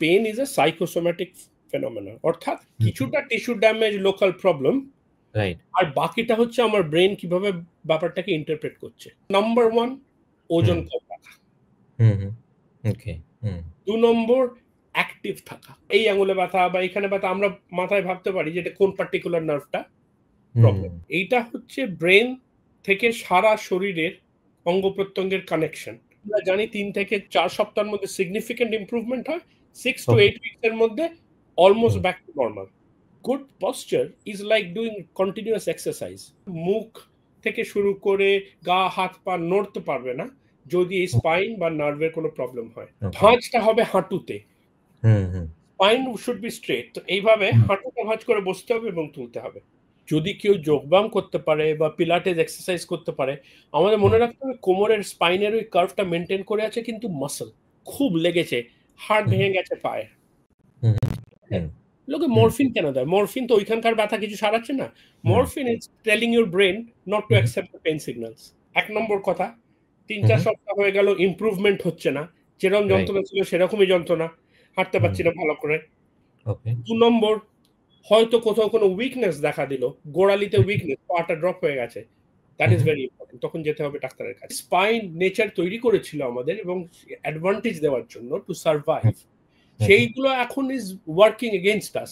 Pen is a psychosomatic phenomena, অর্থাৎ কিছুটা tissue damage, local problem, right, আর বাকিটা হচ্ছে আমার ব্রেন কিভাবে ব্যাপারটাকে ইন্টারপ্রেট করছে। নাম্বার 1, ওজন কম রাখা। ওকে, 2 নম্বর, অ্যাক্টিভ থাকা। এই আঙুলে ব্যথা বা এখানে ব্যথা, আমরা মাথায় ভাবতে পারি যে এটা কোন পার্টিকুলার নার্ভটা প্রবলেম। এইটা হচ্ছে ব্রেন থেকে সারা শরীরের অঙ্গ প্রত্যঙ্গের কানেকশন। আমরা জানি 3 থেকে 4 সপ্তাহের মধ্যে সিগনিফিকেন্ট ইমপ্রুভমেন্ট হয়, 6 to 8 উইকস এর মধ্যে almost back to normal. Good posture is like doing continuous exercise. মুখ থেকে শুরু করে গা হাত পা নড়তে পারবে না যদি এই স্পাইন বা নার্ভের কোনো প্রবলেম হয়। ভাঁজটা হবে হাঁটুতে, স্পাইন শুড বি স্ট্রেট। তো এইভাবে হাঁটুটা ভাঁজ করে বসতে হবে এবং তুলতে হবে। যদি কেউ যোগব্যায়াম করতে পারে বা পিলাটেস এক্সারসাইজ করতে পারে, আমাদের মনে রাখতে হবে কোমরের স্পাইনের ওই কার্ভটা মেনটেন করে আছে, কিন্তু মাসল খুব লেগেছে, হাড় ভেঙে গেছে পায়ে। লোকে মরফিন কেন দেয়? মরফিন তো ওইখানকার ব্যথা কিছু সারাচ্ছে না। Morphine is telling your brain not to accept the pain signals. 1 নম্বর কথা, 3-4 সপ্তাহ হয়ে গেল, ইমপ্রুভমেন্ট হচ্ছে না, যেরকম যন্ত্রণা ছিল সেরকমই যন্ত্রণা, হাঁটতে পারছি না ভালো করে। 2 নম্বর, হয়তো কোথাও কোনো উইকনেস দেখা দিল, গোড়ালিতে উইকনেস, পাটা ড্রপ হয়ে গেছে, দ্যাট ইজ ভেরি ইম্পর্টেন্ট, তখন যেতে হবে ডাক্তারের কাছে। স্পাইন নেচার তৈরি করেছিল আমাদের এবং অ্যাডভান্টেজ দেওয়ার জন্য, টু সার্ভাইভ, সেইগুলো এখন is working against us.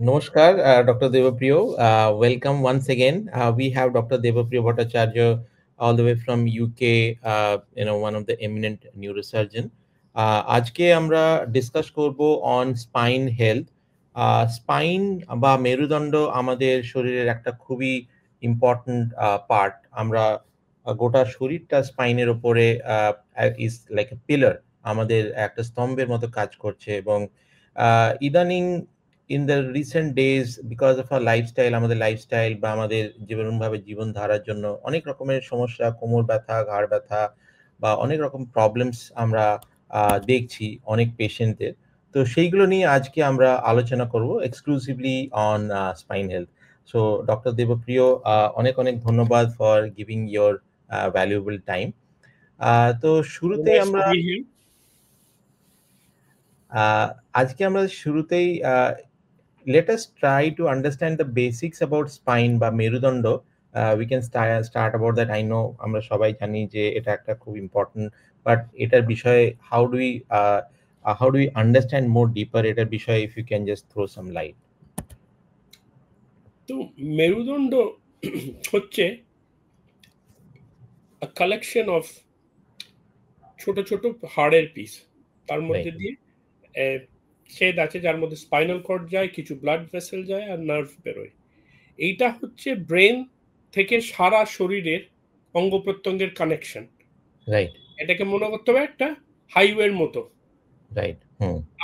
Namaskar, Dr. Devapriyo. Welcome once again. We have Dr. Devapriyo Bhattacharya all the way from UK, one of the eminent neurosurgeon. আজকে আমরা ডিসকাস করব অন স্পাইন হেলথ। স্পাইন বা মেরুদণ্ড আমাদের শরীরের একটা খুবই ইম্পর্টেন্ট পার্ট। আমরা গোটা শরীরটা স্পাইনের উপরে ইজ লাইক এ পিলার, আমাদের একটা স্তম্ভের মতো কাজ করছে। এবং ইদানিং in the recent days, because of our lifestyle, আমাদের লাইফস্টাইল বা আমাদের জীবনভাবে জীবনধারার জন্য অনেক রকমের সমস্যা, কোমর ব্যথা, ঘাড় ব্যথা বা অনেক রকম প্রবলেমস আমরা দেখছি অনেক পেশেন্টদের। তো সেইগুলো নিয়ে আজকে আমরা আলোচনা করব exclusively on spine health. So doctor Debpriya, অনেক অনেক ধন্যবাদ for giving your valuable time. তো শুরুতেই আমরা আজকে আমরা শুরুতেই let us try to understand the basics about spine বা মেরুদণ্ড. We can start about that. I know আমরা সবাই জানি যে এটা একটা খুব ইম্পর্টেন্ট, বাট এটার বিষয়ে how do we understand more deeper এটার বিষয়ে, if you can just throw some light. তো মেরুদণ্ড হচ্ছে a collection of ছোট ছোট হাড়ের পিস, তার মধ্যে দিয়ে ছেদ আছে যার মধ্যে স্পাইনাল কর্ড যায়, কিছু ব্লাড ভেসেল যায় আর নার্ভ বেরোয়। এইটা হচ্ছে ব্রেন থেকে সারা শরীরের অঙ্গ প্রত্যঙ্গের কানেকশন। রাইট, এটাকে মনে করতে হবে একটা হাইওয়ের মতো। রাইট,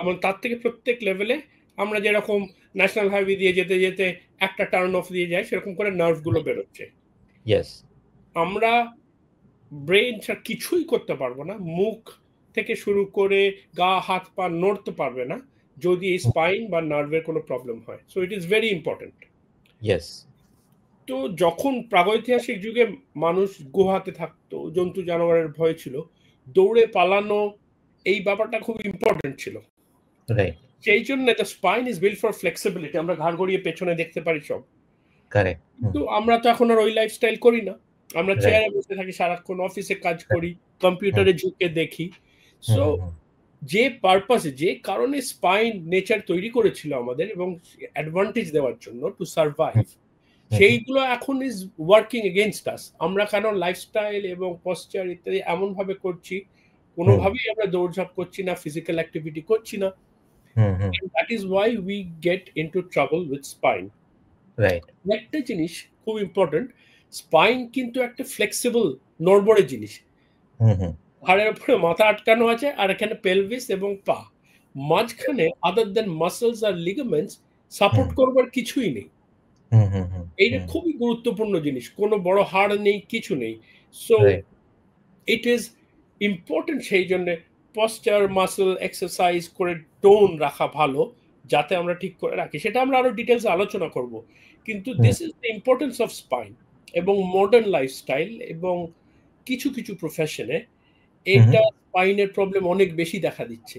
এবং তার থেকে প্রত্যেক লেভেলে আমরা যেরকম ন্যাশনাল হাইওয়ে দিয়ে যেতে যেতে একটা টার্ন অফ দিয়ে যায়, সেরকম করে নার্ভগুলো বেরোচ্ছে। ইয়েস, আমরা ব্রেন ছাড়া কিছুই করতে পারবো না, মুখ থেকে শুরু করে গা হাত পা নড়তে পারবে না যদি এই স্পাইন বা নার্ভের কোনো প্রবলেম হয়। So it is very important. Yes. তো যখন প্রাগৈতিহাসিক যুগে মানুষ গুহাতে থাকতো, জন্তু জানোয়ারের ভয় ছিল, দৌড়ে পালানো এই ব্যাপারটা খুব ইম্পর্টেন্ট ছিল। রাইট, সেই জন্য the spine is build for flexibility. আমরা ঘাড় গড়িয়ে পেছনে দেখতে পারি সব। কারেক্ট। কিন্তু আমরা তো এখন আর ওই লাইফস্টাইল করি না, আমরা চেয়ারে বসে থাকি সারাক্ষণ, অফিসে কাজ করি, কম্পিউটারে ঝুঁকে দেখি। সো যে পারপাসে, যে কারণে স্পাইন নেচার তৈরি করেছিল আমাদের এবং অ্যাডভান্টেজ দেওয়ার জন্য, টু সার্ভাইভ, সেইগুলো এখন ইজ ওয়ার্কিং এগেইনস্ট আস। আমরা কেন লাইফস্টাইল এবং পশ্চার ইত্যাদি এমন ভাবে করছি, কোনোভাবেই আমরা দৌড়ঝাঁপ করছি না, ফিজিক্যাল অ্যাক্টিভিটি করছি না, that is why we get into trouble with spine. Right. একটা জিনিস খুব ইম্পর্টেন্ট, স্পাইন কিন্তু একটা ফ্লেক্সিবল নড়বড়ে জিনিস। ঘাড়ের উপরে মাথা আটকানো আছে, আর এখানে পেলভিস এবং পা, মাঝখানে আদার দেন মাসলস আর লিগামেন্টস সাপোর্ট করবার কিছুই নেই। এইটা খুবই গুরুত্বপূর্ণ জিনিস, কোনো বড় হাড় নেই, কিছু নেই। সো ইট ইজ ইম্পর্টেন্ট, সেই জন্য পশ্চার মাসল এক্সারসাইজ করে টোন রাখা ভালো, যাতে আমরা ঠিক করে রাখি, সেটা আমরা আরো ডিটেলস আলোচনা করব। কিন্তু hmm. This is the importance of spine এবং মডার্ন লাইফস্টাইল এবং কিছু কিছু প্রফেশনে এটা স্পাইনের প্রবলেম অনেক বেশি দেখা দিচ্ছে।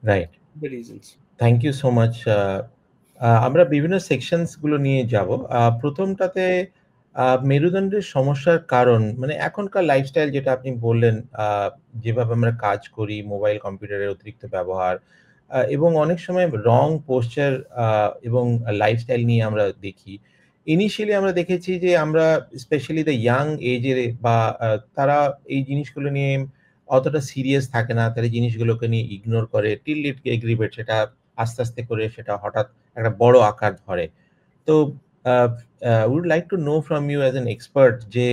Right. The reasons. Thank you so much. আমরা বিভিন্ন সেকশনস গুলো নিয়ে যাব। প্রথমটাতে মেরুদণ্ডের সমস্যার কারণ, মানে এখনকার লাইফস্টাইল যেটা আপনি বললেন, যেভাবে আমরা কাজ করি, মোবাইল কম্পিউটারের অতিরিক্ত ব্যবহার, এবং অনেক সময় রং পোশ্চার এবং লাইফস্টাইল নিয়ে আমরা দেখি। ইনিশিয়ালি আমরা দেখেছি যে আমরা স্পেশালি দ্য ইয়াং এজের বা তারা এই জিনিসগুলো নিয়ে অতটা সিরিয়াস থাকে না। তারা জিনিসগুলোকে নিয়ে ইগনোর করে টিল ইট এগ্রিভেট, সেটা আস্তে, আস্তে করে সেটা হঠাৎ একটা বড় আকার ধরে। তো would like to know from you as an expert যে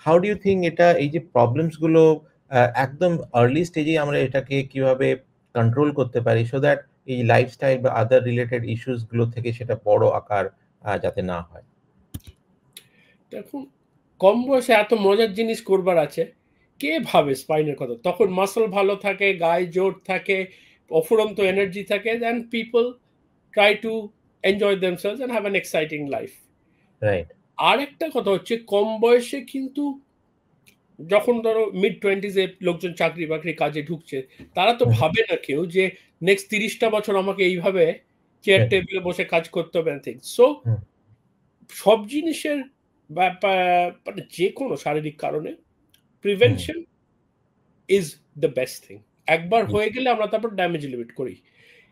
হাউ ডু ইউ থিংক এটা, এই যে প্রবলেমস গুলো একদম আর্লি স্টেজেই আমরা এটাকে কিভাবে কন্ট্রোল করতে পারি সো দ্যাট এই লাইফস্টাইল বা আদার রিলেটেড ইস্যুস গুলো থেকে সেটা বড় আকার যাতে না হয়? দেখুন, কম বয়সে এত মজার জিনিস করবার আছে, কে ভাবে স্পাইনের কথা? তখন মাসল ভালো থাকে, গায়ে জোর থাকে, অফুরন্ত এনার্জি থাকে, then people try to enjoy themselves and have an exciting life. Right. আর একটা কথা হচ্ছে, কম বয়সে কিন্তু যখন ধরো মিড টোয়েন্টিজে লোকজন চাকরি বাকরি কাজে ঢুকছে, তারা তো ভাবে না কেউ যে নেক্সট 30টা বছর আমাকে এইভাবে চেয়ার টেবিলে বসে কাজ করতে হবে। সো সব জিনিসের ব্যাপার, মানে যে কোনো শারীরিক কারণে prevention is the best thing. একবার হয়ে গেলে আমরা তারপর ড্যামেজ লিমিট করি।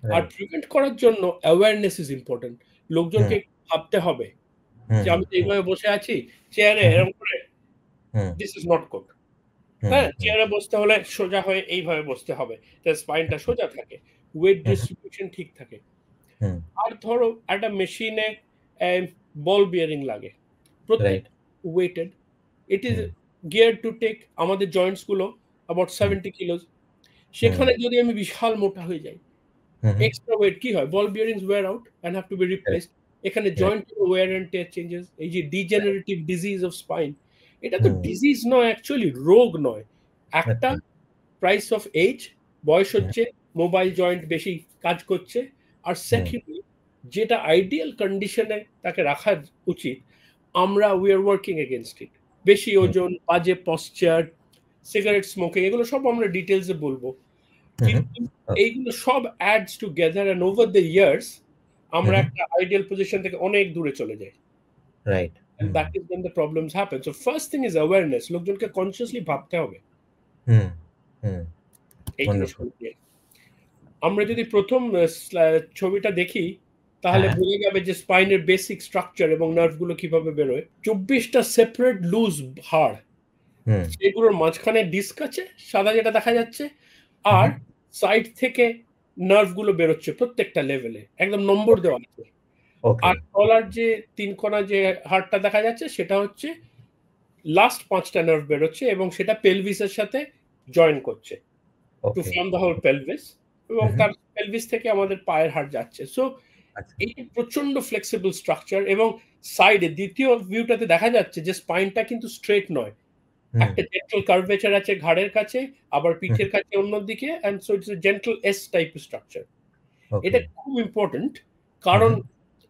আর প্রিভেন্ট করার জন্য অ্যাওয়ারনেস ইজ ইম্পর্টেন্ট। লোকজনকে ভাবতে হবে যে আমি তো এইভাবে বসে আছি চেয়ারে এরকম করে, দিস ইজ নট গুড। হ্যাঁ, চেয়ারে বসতে হলে সোজা হয়ে এইভাবে বসতে হবে, স্পাইনটা সোজা থাকে, ওয়েট ডিস্ট্রিবিউশন ঠিক থাকে। আর ধরো একটা মেশিনে বল বিয়ারিং লাগে, প্রত্যেক weighted, it is gear to take আমাদের জয়েন্টস গুলো অ্যাবাউট 70 কিলোস। সেখানে যদি আমি বিশাল মোটা হয়ে যাই, এক্সট্রা ওয়েট কি হয়, ball bearings wear out and have to be replaced. এখানে joint wear and tear changes. এই যে ডিজেনারেটিভ ডিজিজ অফ স্পাইন, এটা তো ডিজিজ নয়, অ্যাকচুয়ালি রোগ নয়, একটা প্রাইস অফ এজ। বয়স হচ্ছে, মোবাইল জয়েন্ট বেশি কাজ করছে। আর সেকেন্ডলি, যেটা আইডিয়াল কন্ডিশনে তাকে রাখা উচিত, আমরা we are working against it. বেশি ওজন, বাজে পশ্চার, সিগারেট স্মোকিং, এগুলো সব আমরা ডিটেলসে বলবো। কিন্তু এইগুলো সব adds together and over the years আমরা একটা আইডিয়াল পজিশন থেকে অনেক দূরে চলে যাই। Right. And that is when the problems happen. So first thing is awareness. লোকজনকে কনসিয়াসলি ভাবতে হবে এই জিনিসগুলো নিয়ে। আমরা যদি প্রথম ছবিটা দেখি, তাহলে বোঝা যাবে যে স্পাইনের বেসিক স্ট্রাকচার এবং নার্ভগুলো কিভাবে বেরোয়। 24টা সেপারেট লুজ হাড়, সেগুলোর মাঝখানে ডিস্ক আছে সাদা যেটা দেখা যাচ্ছে, আর সাইড থেকে নার্ভগুলো বেরোচ্ছে প্রত্যেকটা লেভেলে, একদম নম্বর দেওয়া আছে। আর তলার যে 3 কোণা যে হাড়টা দেখা যাচ্ছে, সেটা হচ্ছে লাস্ট 5টা নার্ভ বেরোচ্ছে এবং সেটা পেলভিসের সাথে জয়েন করছে to form the whole pelvis, এবং তার পেলভিস থেকে আমাদের পায়ের হাড় যাচ্ছে। সো এই প্রচন্ড ফ্লেক্সিবল স্ট্রাকচার, এবং সাইডে দ্বিতীয় ভিউটাতে দেখা যাচ্ছে যে স্পাইনটা কিন্তু স্ট্রেট নয়, একটা জেন্টল কার্ভেচার আছে ঘাড়ের কাছে, আবার পিঠের কাছে অন্যদিকে, and so it's a gentle S type structure. এটা খুব ইম্পর্টেন্ট, কারণ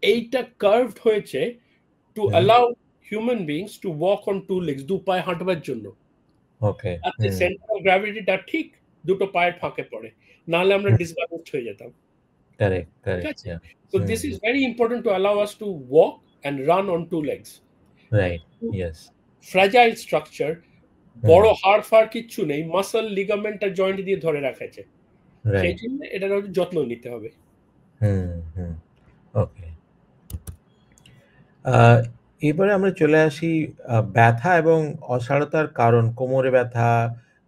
এইটা কার্ভড হয়েছে to allow human beings to walk on two legs, দু পায়ে হাঁটবার জন্য। সেন্টার অফ গ্র্যাভিটিটা ঠিক দুটো পায়ের ফাঁকে পড়ে, নাহলে আমরা ডিসব্যালেন্সড হয়ে যেতাম। ঠিক আছে? So this is very important to allow us to walk and run on two legs. Right. Yes. Fragile structure, বড় হাড় ফাড় কিচ্ছু নেই, মাসল, লিগামেন্ট আর জয়েন্ট দিয়ে ধরে রাখা আছে। সেই জন্য এটার যত্ন নিতে হবে। ওকে। এবারে আমরা চলে আসি ব্যথা এবং অসাড়তার কারণ। কোমরে ব্যথা,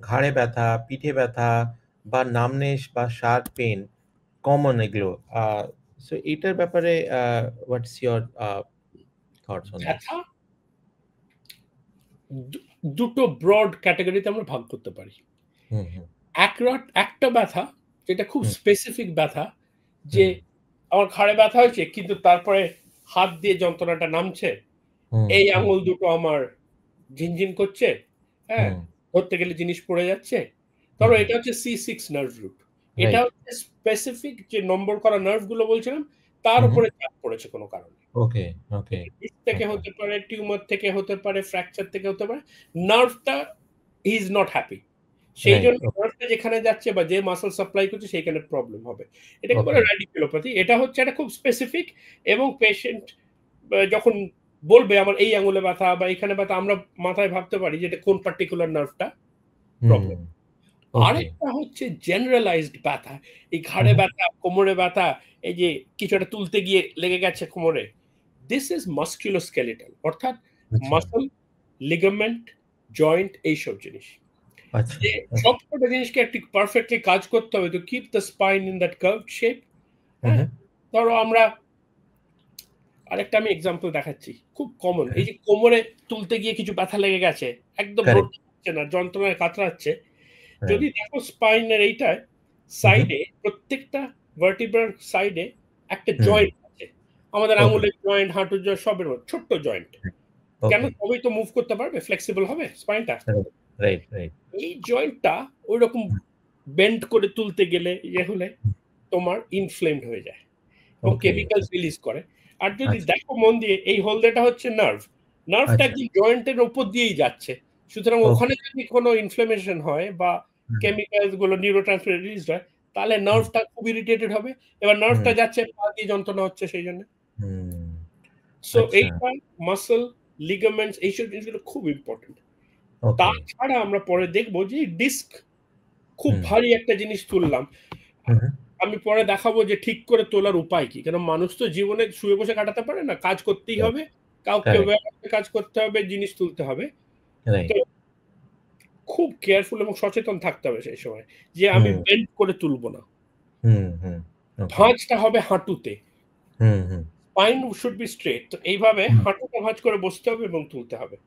ঘাড়ে ব্যথা, পিঠে ব্যথা বা নামনেস বা শার্প পেইন, কমন এগুলো। সো এটার ব্যাপারে what's your thoughts on this? ব্যথা দুটো ব্রড ক্যাটাগরিতে আমরা ভাগ করতে পারি। একটা ব্যথা যেটা খুব স্পেসিফিক ব্যথা, যে আমার ঘাড়ে ব্যথা হয়েছে কিন্তু তারপরে হাত দিয়ে যন্ত্রণাটা নামছে, এই আঙুল দুটো আমার ঝিনঝিন করছে, হ্যাঁ, ধরতে গেলে জিনিস পড়ে যাচ্ছে। ধরো এটা হচ্ছে C6 নার্ভ রুট, এটা Right. হচ্ছে স্পেসিফিক যে নম্বর করা নার্ভ গুলো বলছিলাম তার উপরে চাপ পড়েছে কোনো কারণে। Okay. Okay. ডিস্ক থেকে Okay. হতে পারে, টিউমার থেকে হতে পারে, ফ্র্যাকচার থেকে হতে পারে। নার্ভটা হি ইজ নট হ্যাপি। সেই Right. জন্য নার্ভটা যেখানে যাচ্ছে বা যে মাসল সাপ্লাই করছে সেইখানে প্রবলেম হবে। এটাকে বলে Okay. র্যাডিকুলোপ্যাথি। এটা হচ্ছে একটা খুব স্পেসিফিক এবং পেশেন্ট যখন বলবে আমার এই আঙুলে ব্যথা বা এখানে ব্যথা আমরা মাথায় ভাবতে পারি যে এটা কোন পার্টিকুলার নার্ভটা প্রবলেম। Okay. আরেকটা হচ্ছে জেনারেলাইজড ব্যথা। এই ঘাড়ে ব্যথা, কোমরে ব্যথা, এই যে কিছু একটা তুলতে গিয়ে লেগে গেছে কোমরে। দিস ইজ মাসকুলোস্কেলেটাল অর্থাৎ আচ্ছা। মাসল, লিগামেন্ট, জয়েন্ট এইসব জিনিস। আচ্ছা। যে সবকটা জিনিসকে একটু পারফেক্টলি কাজ করতে হবে to keep the spine in that curved shape. হ্যাঁ, ধরো আমরা আরেকটা আমি এক্সাম্পল দেখাচ্ছি খুব কমন। এই যে কোমরে তুলতে গিয়ে কিছু ব্যথা লেগে গেছে, একদম Correct. নড়তে পারছে না, যন্ত্রণায় কাতরাচ্ছে। Right. যদি দেখো স্পাইনের এইটায় সাইডে প্রত্যেকটা ভার্টিব্রার সাইডে একটা জয়েন্ট আছে। আমাদের Okay. আঙুলের জয়েন্ট, হাঁটুর জয়েন্ট, সবের মধ্যে ছোট্ট জয়েন্ট। কেন? Okay. তবেই তো মুভ করতে পারবে, ফ্লেক্সিবল হবে স্পাইনটা। Right. Right. এই জয়েন্টটা ওইরকম বেন্ড করে তুলতে গেলে ইয়ে হলে তোমার ইনফ্লেমড হয়ে যায় এবং Okay. কেমিক্যালস রিলিজ করে। আর যদি আচ্ছা। দেখো মন দিয়ে এই হলদেটা হচ্ছে নার্ভ। নার্ভটা আচ্ছা। কি জয়েন্টের উপর দিয়েই যাচ্ছে। সুতরাং Okay. ওখানে যদি কোনো ইনফ্লেমেশন হয় বা কেমিক্যালস গুলো নিউরোট্রান্সমিটার রিলিজ হয় তাহলে নার্ভটা খুব ইরিটেটেড হবে। এবার নার্ভটা যাচ্ছে পা দিয়ে যন্ত্রণা হচ্ছে সেই জন্য। সো আচ্ছা। এইটা মাসল, লিগামেন্টস এইসব জিনিসগুলো খুব ইম্পর্টেন্ট। Okay. তাছাড়া আমরা পরে দেখবো যে ডিস্ক খুব ভারী একটা জিনিস তুললাম। আমি পরে দেখাবো যে ঠিক করে তোলার উপায় কি। কারণ মানুষ তো জীবনে শুয়ে বসে কাটাতে পারে না, কাজ করতেই Right. হবে, কাউকে Correct. কাজ করতে হবে, জিনিস তুলতে হবে। Right. তো খুব কেয়ারফুল এবং সচেতন থাকতে হবে সেই সময় যে আমি বেন্ড করে তুলবো না। Okay. ভাঁজটা হবে হাঁটুতে, স্পাইন শুড বি স্ট্রেট। তো এইভাবে হাঁটুটা ভাঁজ করে বসতে হবে এবং তুলতে হবে।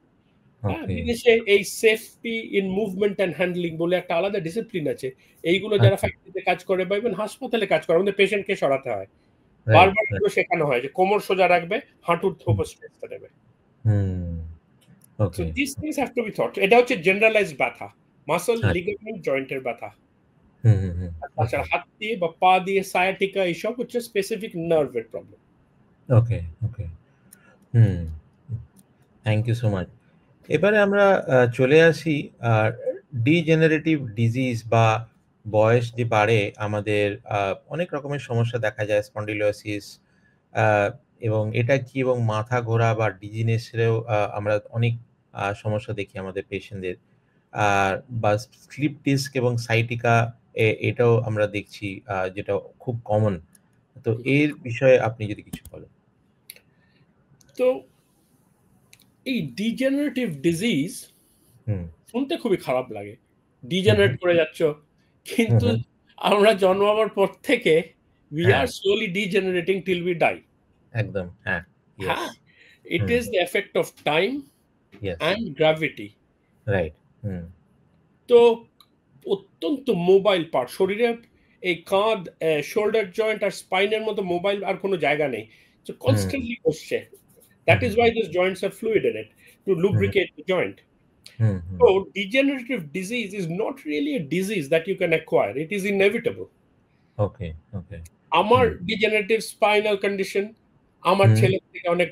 হ্যাঁ, Okay. বিদেশে এই safety in movement and handling বলে একটা আলাদা ডিসিপ্লিন আছে। এইগুলো যারা ফ্যাক্টরিতে কাজ করে বা ইভেন হাসপাতালে কাজ করে আমাদের পেশেন্টকে সরাতে হয়। Right. বারবার এগুলো শেখানো হয় যে কোমর সোজা রাখবে, হাঁটুর উপর স্ট্রেসটা দেবে। So Okay. these things have to be thought. এটা হচ্ছে জেনারেলাইজড ব্যথা, মাসল, লিগামেন্ট, জয়েন্টের ব্যথা। তাছাড়া হাত দিয়ে বা পা দিয়ে সায়াটিকা এইসব হচ্ছে স্পেসিফিক নার্ভের problem. Okay. Okay. Thank you so much. এবারে আমরা চলে আসি ডিজেনারেটিভ ডিজিজ বা বয়স যে বাড়ে আমাদের অনেক রকমের সমস্যা দেখা যায়, স্পন্ডিলোসিস এবং এটা কি এবং মাথা ঘোরা বা ডিজিনেসেরও আমরা অনেক সমস্যা দেখি আমাদের পেশেন্টদের। বা স্লিপ ডিস্ক এবং সাইটিকা এটাও আমরা দেখছি যেটা খুব কমন। তো এর বিষয়ে আপনি যদি কিছু বলেন। তো এই ডিজেনারেটিভ ডিজিজ শুনতে খুবই খারাপ লাগে, ডিজেনারেট করে যাচ্ছ, কিন্তু আমরা জন্মাবার পর থেকে we are slowly degenerating till we die. একদম, হ্যাঁ। হ্যাঁ, it is the effect of time and gravity. Right. তো অত্যন্ত মোবাইল পার্ট শরীরে, এই কাঁধ, শোল্ডার জয়েন্ট আর স্পাইনের মতো মোবাইল আর কোনো জায়গা নেই, তো কনস্ট্যান্টলি বসছে। That is why those joints are fluid in it to lubricate the joint. So degenerative disease is not really a disease that you can acquire. It is inevitable. Okay. আমার degenerative spinal condition আমার ছেলের থেকে অনেক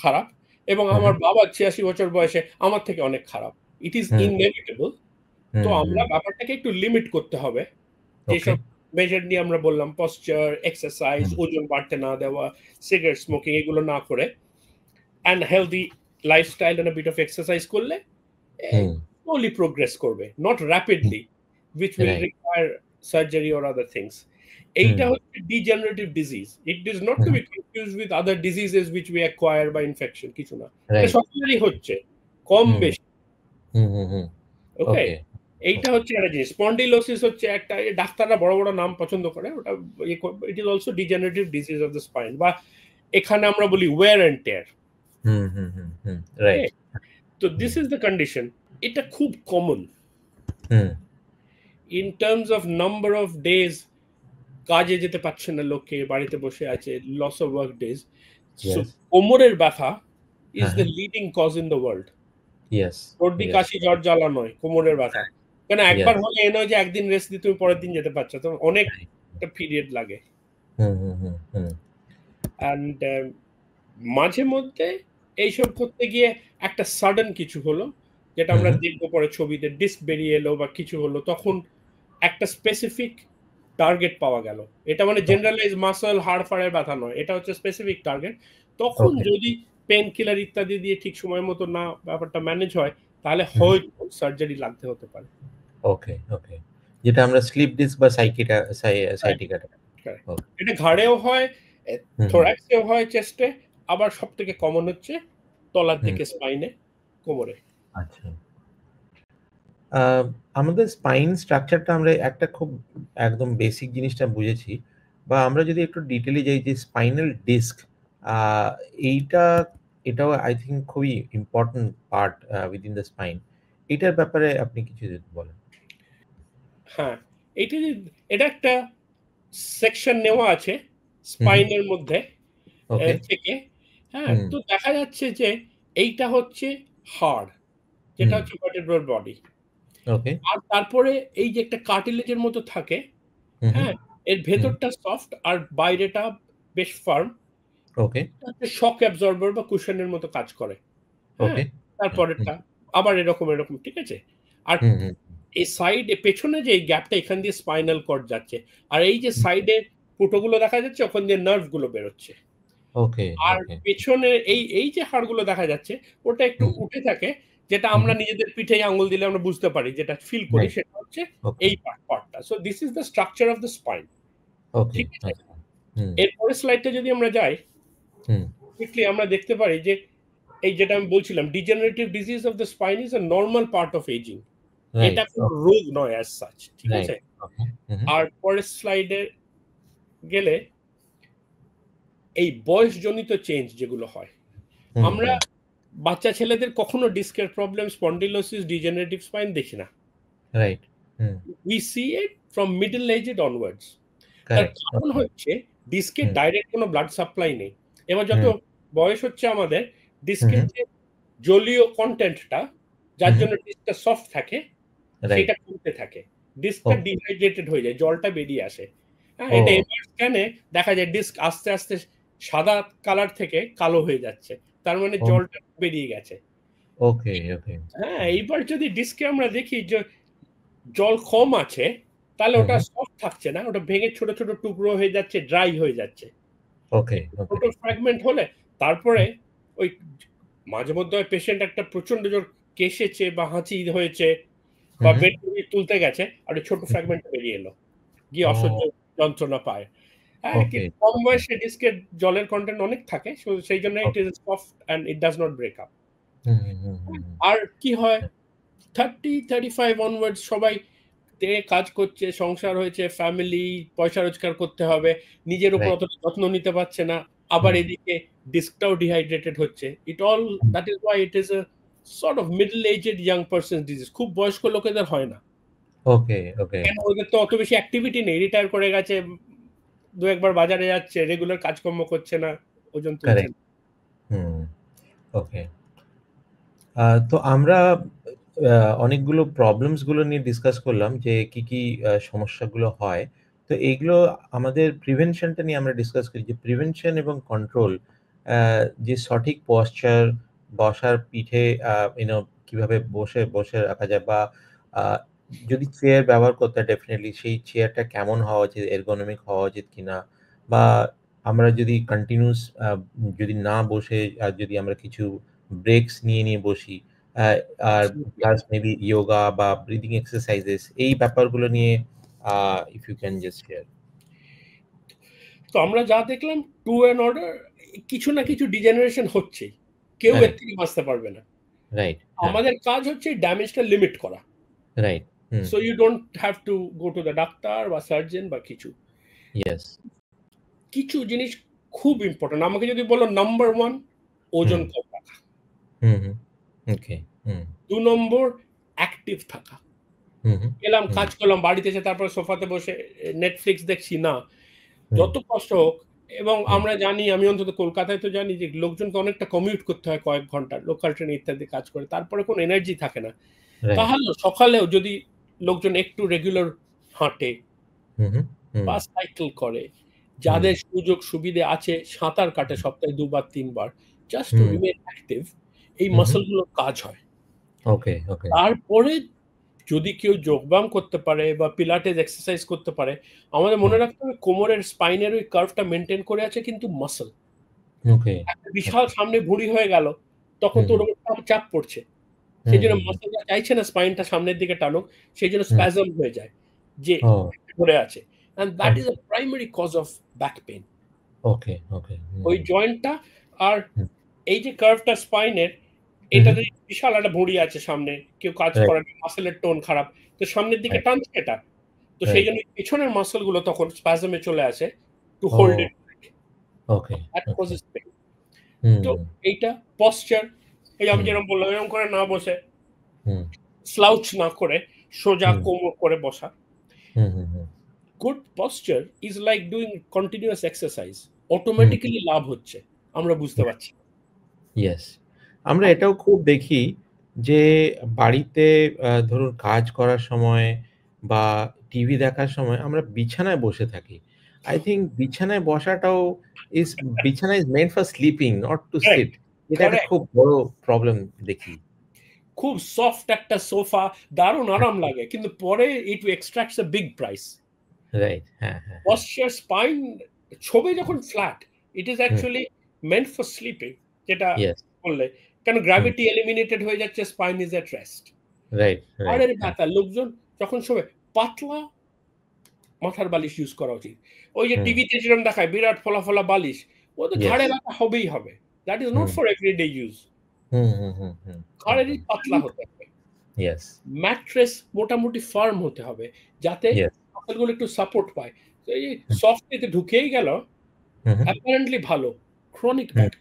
খারাপ এবং আমার বাবা ৮৬ বছর বয়সে আমার থেকে অনেক খারাপ। It is inevitable. তো আমরা ব্যাপারটাকে একটু লিমিট করতে হবে। যেসব মেজার নিয়ে আমরা বললাম, পশ্চার, এক্সারসাইজ, ওজন বাড়তে না দেওয়া, সিগারেট স্মোকিং এগুলো না করে, and healthy lifestyle and a bit of exercise করলে স্লোলি প্রোগ্রেস করবে, not rapidly, which will require surgery or other things. এইটা হচ্ছে degenerative disease. It is not to be confused with other diseases which we acquire by infection, কিছু না। এটা সকলেরই হচ্ছে, কম বেশি। ওকে, এইটা হচ্ছে একটা জিনিস। স্পন্ডিলোসিস হচ্ছে একটা, ডাক্তাররা বড় বড় নাম পছন্দ করে, ওটা it is also degenerative disease of the spine, বা এখানে আমরা বলি ওয়্যার এন্ড টেয়ার। রাইট। তো দিস ইজ দ্য কন্ডিশন। এটা খুব common in terms of number of days. কাজে যেতে পারছে না লোকে, বাড়িতে বসে আছে, loss of work days. So কোমরের ব্যথা is the leading cause in the world. সর্দি, কাশি, জ্বর, জ্বালা নয়, কোমরের ব্যথা। কেন একবার Yes. হলে এ নয় যে একদিন রেস্ট দিয়ে তুমি পরের দিন যেতে পারছো, তো অনেক Right. একটা পিরিয়ড লাগে। হুম, হুম, হুম, হুম। অ্যান্ড মাঝে মধ্যে এইসব করতে গিয়ে একটা সাডেন কিছু হলো, যেটা হুম, আমরা হুম। দেখবো পরে ছবিতে, ডিস্ক বেরিয়ে এলো বা কিছু হলো, তখন একটা স্পেসিফিক টার্গেট পাওয়া গেল। এটা মানে জেনারেলাইজ মাসল হাড় ফাড়ের ব্যথা নয়, এটা হচ্ছে স্পেসিফিক টার্গেট। তখন ওকে। যদি পেন কিলার ইত্যাদি দিয়ে ঠিক সময় মতো না ব্যাপারটা ম্যানেজ হয়, তাহলে হুম, হুম। হয়তো সার্জারি লাগতে হতে পারে। ওকে, ওকে। যেটা আমরা স্লিপ ডিস্ক বা Correct, সাইটিকা। correct. ওকে। এটা ঘাড়েও হয়, হুম, হুম, থোরাক্সেও হয়, চেস্টে, আবার সব থেকে কমন হচ্ছে তলার হুম। দিকে স্পাইনে, কোমরে। আচ্ছা। আ আমাদের স্পাইন স্ট্রাকচারটা আমরা একটা খুব একদম বেসিক জিনিসটা বুঝেছি। বা আমরা যদি একটু ডিটেইলে যাই যে স্পাইনাল ডিস্ক আ এইটা এটাও আই থিংক খুবই important part within the spine. এটার ব্যাপারে আপনি কিছু যদি বলেন। হ্যাঁ, এইটা যে এটা একটা সেকশন নেওয়া আছে হুম, হুম। স্পাইনের মধ্যে ওকে। থেকে। হ্যাঁ, হুম, তো দেখা যাচ্ছে যে এইটা হচ্ছে হাড়, যেটা হুম। হচ্ছে ভার্টেব্রাল বডি। ওকে। আর তারপরে এই যে একটা কার্টিলেজের মতো থাকে, হুম, হুম, হ্যাঁ? এর হুম। ভেতরটা সফট আর বাইরেটা বেশ ফার্ম। ওকে, হচ্ছে শক অ্যাবজর্বার বা কুশনের মতো কাজ করে। হ্যাঁ? ওকে। হুম, তারপরেরটা আবার এরকম, এরকম, ঠিক আছে? আর হুম, হুম। এই সাইডে পেছনে যে এই গ্যাপটা, এখান দিয়ে স্পাইনাল কর্ড যাচ্ছে। আর এই যে হুম। সাইডে ফুটোগুলো দেখা যাচ্ছে, ওখান দিয়ে নার্ভ গুলো বেরোচ্ছে। ওকে, আর ওকে। পেছনে এই যে হাড়গুলো দেখা যাচ্ছে, ওটা একটু হুম, উঠে থাকে, যেটা হুম, আমরা হুম। নিজেদের পিঠে আঙুল দিলে আমরা বুঝতে পারি, যেটা ফিল করি রাইট। সেটা হচ্ছে ওকে, এই পার্টটা। So this is the structure of the spine. Okay. ঠিক আছে? আচ্ছা। হুম, এরপরের স্লাইডটা যদি আমরা যাই, হুম। কুইকলি আমরা দেখতে পারি যে এই যেটা আমি বলছিলাম, degenerative disease of the spine is a normal part of aging. Right. এটা কোনো রোগ নয় অ্যাজ সাচ। ঠিক রাইট। আছে? ওকে। হুম, হুম। আর পরের স্লাইডে গেলে এই বয়সজনিত চেঞ্জ যেগুলো হয়, হুম, আমরা হুম। বাচ্চা ছেলেদের কখনো ডিস্কের প্রবলেম, স্পন্ডিলোসিস, ডিজেনারেটিভ স্পাইন দেখি না। Right. Hmm. We see it from middle aged onwards. তার কারেক্ট। কারণ ওকে। হচ্ছে ডিস্কের হুম, ডাইরেক্ট কোনো ব্লাড সাপ্লাই নেই। এবার যত হুম, বয়স হচ্ছে আমাদের, হুম, ডিস্কের হুম, যে জলীয় কনটেন্টটা, যার হুম, হুম। জন্য ডিস্কটা সফট থাকে, রাইট। সেটা কমতে থাকে। ডিস্কটা ওকে। ডিহাইড্রেটেড হয়ে যায়, জলটা বেরিয়ে আসে। হ্যাঁ? এটা ও! এমআর স্ক্যানে দেখা যায় ডিস্ক আস্তে, আস্তে সাদা কালার থেকে কালো হয়ে যাচ্ছে। তার মানে ও জলটা বেরিয়ে গেছে। ওকে, ওকে। হ্যাঁ, হুম, এইবার যদি ডিস্কে আমরা দেখি যে জল কম আছে, তাহলে হুম, ওটা হুম। সফট থাকছে না। ওটা ভেঙে ছোট, ছোট টুকরো হয়ে যাচ্ছে, ড্রাই হয়ে যাচ্ছে। ওকে, একটু ওকে। ছোট ফ্র্যাগমেন্ট হলে তারপরে হুম, ওই মাঝে মধ্যে ওই পেশেন্ট একটা প্রচন্ড জোর কেশেছে বা হাঁচি হয়েছে হুম, বা হুম, বেড থেকে তুলতে গেছে, আর ওই ছোট হুম। ফ্র্যাগমেন্ট বেরিয়ে এলো। গিয়ে অসহ্য ও যন্ত্রণা পায়। হ্যাঁ, ওকে, কিন্তু কম ওকে, বয়সে ডিস্কের জলের কনটেন্ট অনেক থাকে। সেই জন্য it okay. Is soft and it does not break up. Hmm, hmm, hmm, hmm, hmm. আর কি হয়, 30-35 অনওয়ার্ডস সবাই কাজ করছে, সংসার হয়েছে, ফ্যামিলি, পয়সা রোজগার করতে হবে। নিজের উপর রাইট। অতটা যত্ন নিতে পারছে না। আবার হুম, এদিকে ডিস্কটাও ডিহাইড্রেটেড হচ্ছে। Hmm. That is why it is a sort of middle aged young persons disease. খুব বয়স্ক লোকেদের হয় না। ওকে, ওকে। কেন? ওদের তো অত বেশি অ্যাক্টিভিটি নেই। রিটায়ার করে গেছে, ২-১ বার বাজারে যাচ্ছে, রেগুলার কাজকর্ম করছে না, ওজন তুলছে কারেক্ট। না। হুম, ওকে। তো আমরা আ অনেকগুলো প্রবলেমস গুলো নিয়ে ডিসকাস করলাম যে কি, কি সমস্যাগুলো হয়। তো এইগুলো আমাদের প্রিভেনশন টা নিয়ে আমরা ডিসকাস করি যে প্রিভেনশন এবং কন্ট্রোল আ যে সঠিক পশ্চার, বসার পিঠে ইউ নো কিভাবে বসে রাখা যায় বা আ যদি চেয়ার ব্যবহার করতে হয় ডেফিনিটলি সেই চেয়ারটা কেমন হওয়া উচিত, এরগোনমিক হওয়া উচিত কিনা? বা আমরা যদি কন্টিনিউয়াস যদি না বসে যদি আমরা কিছু ব্রেকস নিয়ে বসি। আ আর Absolutely. প্লাস মেবি ইয়োগা বা ব্রিথিং এক্সারসাইজেস এই ব্যাপারগুলো নিয়ে uh if you can just share. তো আমরা যা দেখলাম টু অ্যান্ড অর্ডার কিছু না কিছু ডিজেনারেশন হচ্ছেই। কেউ এর কারেক্ট, থেকে বাঁচতে পারবে না। রাইট, হ্যাঁ, আমাদের কাজ হচ্ছে ড্যামেজটা লিমিট করা। Right, hmm, so you don't have to go to the doctor বা সার্জন বা কিছু। ইয়েস, কিছু জিনিস খুব ইম্পোর্টেন্ট। আমাকে যদি বলো নাম্বার 1 হুম, ওজন কম রাখা। হুম, হুম, ওকে, হুম, ২ নম্বর অ্যাক্টিভ থাকা। হুম, হুম, এলাম, হুম, কাজ করলাম, বাড়িতে এসে তারপরে সোফাতে বসে Netflix দেখছি না। হুম, যত কষ্ট হোক, এবং হুম, আমরা জানি, আমি অন্তত কলকাতায় তো জানি যে লোকজনকে অনেকটা কমিউট করতে হয় কয়েক ঘন্টা লোকাল ট্রেনে ইত্যাদি কাজ করে। তারপরে কোনো এনার্জি থাকে না। রাইট, তাহলে সকালেও যদি লোকজন একটু রেগুলার হাঁটে বা সাইকেল করে, যাদের সুযোগ সুবিধে আছে সাঁতার কাটে সপ্তাহে 2 বার 3 বার, জাস্ট টু রিমেইন অ্যাক্টিভ, এই মাসলগুলোর কাজ হয়। ওকে, ওকে। তারপরে যদি কেউ যোগব্যায়াম করতে পারে বা পিলাটেস এক্সারসাইজ করতে পারে, আমাদের মনে রাখতে হবে কোমরের স্পাইনের ওই কার্ভটা মেনটেন করে আছে কিন্তু মাসল। ওকে। একটা বিশাল সামনে ভুঁড়ি হয়ে গেল, তখন তো ওর উপর চাপ পড়ছে। সেই জন্য মাসলটা চাইছে না স্পাইনটা সামনের দিকে টানুক, সেই জন্য স্প্যাজম হয়ে যায় যে ধরে আছে। And that is a primary cause of back pain. ওকে, ওকে। ওই জয়েন্টটা আর এই যে কার্ভটা স্পাইনের, এটাতে বিশাল একটা ভুঁড়ি আছে সামনে, কেউ কাজ করে না, মাসলের টোন খারাপ, তো সামনের দিকে টানছে এটা, তো সেই জন্য পিছনের মাসলগুলো তখন স্প্যাজমে চলে আসে to hold it. Okay, that causes pain. তো এইটা পশ্চার, এই আমি যেরকম বললাম এরকম করে না বসে, স্লাউচ না করে সোজা কোমর করে বসা। Good posture is like doing continuous exercise, automatically লাভ হচ্ছে, আমরা বুঝতে পারছি। ইয়েস, আমরা এটাও খুব দেখি যে বাড়িতে ধরুন কাজ করার সময় বা টিভি দেখার সময় আমরা বিছানায় বসে থাকি। আই থিংক বিছানায় বসাটাও বিছানা is meant for sleeping, not to sit. এটা একটা খুব বড় প্রবলেম দেখি। খুব সফট একটা সোফা, দারুণ আরাম লাগে, কিন্তু পরে it extracts a big price. Right, হ্যাঁ, হ্যাঁ। পশ্চার স্পাইন ছবি যখন flat, it is actually meant for sleeping, যেটা বললে, কেন গ্র্যাভিটি এলিমিনেটেড হয়ে যাচ্ছে, spine is at rest. Right, আর এর ব্যথা, লোকজন যখন শোবে পাতলা মাথার বালিশ ইউজ করা উচিত। ওই যে টিভিতে যেরকম দেখায় বিরাট ফলা ফলা বালিশ, ও তো ঘাড়ে ব্যথা হবেই হবে, that is not for everyday use. ঘাড়েরই পাতলা হতে হবে, ম্যাট্রেস মোটামুটি ফার্ম হতে হবে, যাতে মাসলগুলো একটু সাপোর্ট পায়। এই সফটনেতে ঢুকেই গেল, অ্যাপারেন্টলি ভালো, ক্রনিক ব্যাক।